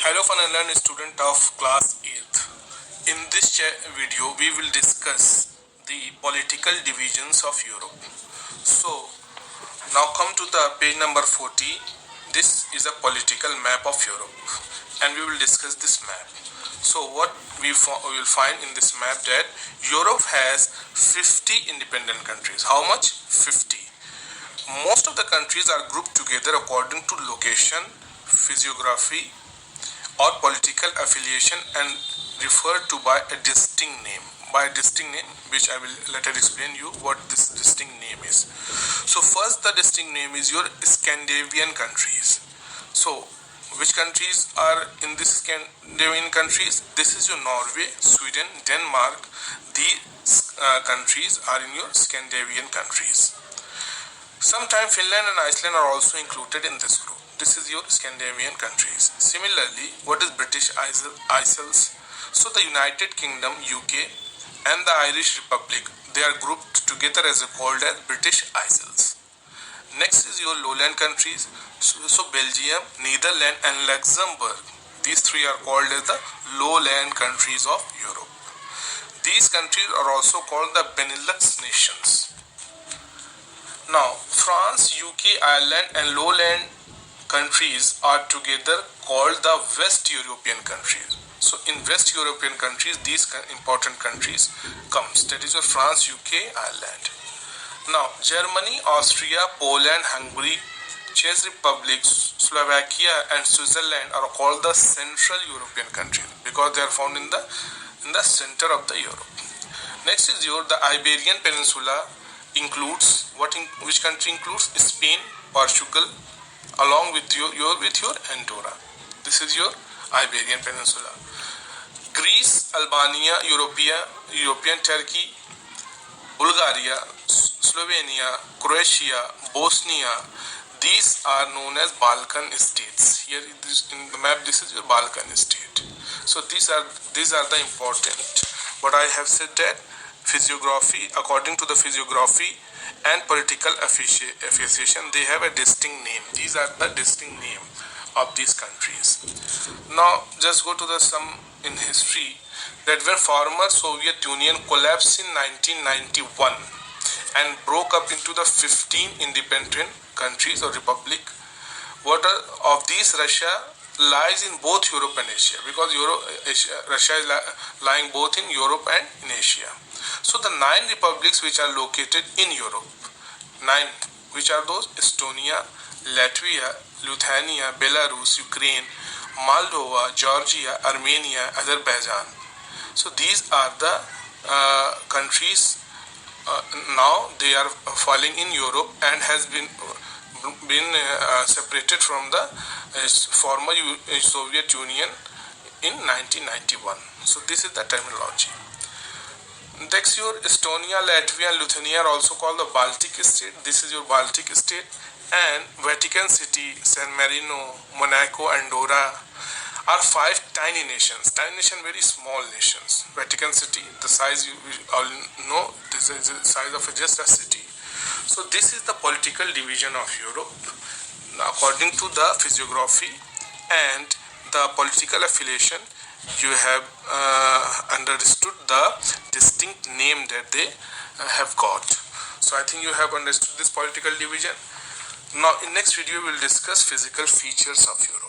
Hello fun and learn student of class 8th. In this video we will discuss the political divisions of Europe. So now come to the page number 40. This is a political map of Europe and we will discuss this map. So what we will find in this map that Europe has 50 independent countries. How much? 50. Most of the countries are grouped together according to location, physiography or political affiliation and referred to by a distinct name. By a distinct name, which I will later explain you what this distinct name is. So first the distinct name is your Scandinavian countries. So which countries are in this Scandinavian countries? This is your Norway, Sweden, Denmark. These countries are in your Scandinavian countries. Sometimes Finland and Iceland are also included in this group. This is your Scandinavian countries. Similarly, what is British Isles? So the United Kingdom, UK and the Irish Republic, they are grouped together as called as British Isles. Next is your lowland countries. So Belgium, Netherlands and Luxembourg. These three are called as the lowland countries of Europe. These countries are also called the Benelux nations. Now, France, UK, Ireland and lowland countries are together called the West European countries. So in West European countries, these important countries comes. That is your France, UK, Ireland. Now, Germany, Austria, Poland, Hungary, Czech Republic, Slovakia and Switzerland are called the Central European countries because they are found in the center of the Europe. Next is the Iberian Peninsula includes which country includes Spain, Portugal, along with your Andorra. This is your Iberian Peninsula. Greece, Albania, European Turkey, Bulgaria, Slovenia, Croatia, Bosnia. These are known as Balkan states. Here in the map, this is your Balkan state. So these are the important. What I have said that physiography, according to the physiography and political affiliation, they have a distinct name. These are the distinct name of these countries. Now just go to the sum in history that when former Soviet Union collapsed in 1991 and broke up into the 15 independent countries or republic, of these Russia lies in both Europe and Asia, because Russia is lying both in Europe and in Asia. So the 9 republics which are located in Europe, 9, which are those? Estonia, Latvia, Lithuania, Belarus, Ukraine, Moldova, Georgia, Armenia, Azerbaijan. So these are the countries now they are falling in Europe and has been separated from the former Soviet Union in 1991. So this is the terminology. Next, your Estonia, Latvia and Lithuania are also called the Baltic state. This is your Baltic state. And Vatican City, San Marino, Monaco, Andorra are 5 tiny nations. Tiny nation, very small nations. Vatican City, the size you all know, this is the size of just a city. So this is the political division of Europe. Now, according to the physiography and the political affiliation, you have understood the distinct name that they have got. So I think you have understood this political division. Now in next video we will discuss physical features of Europe.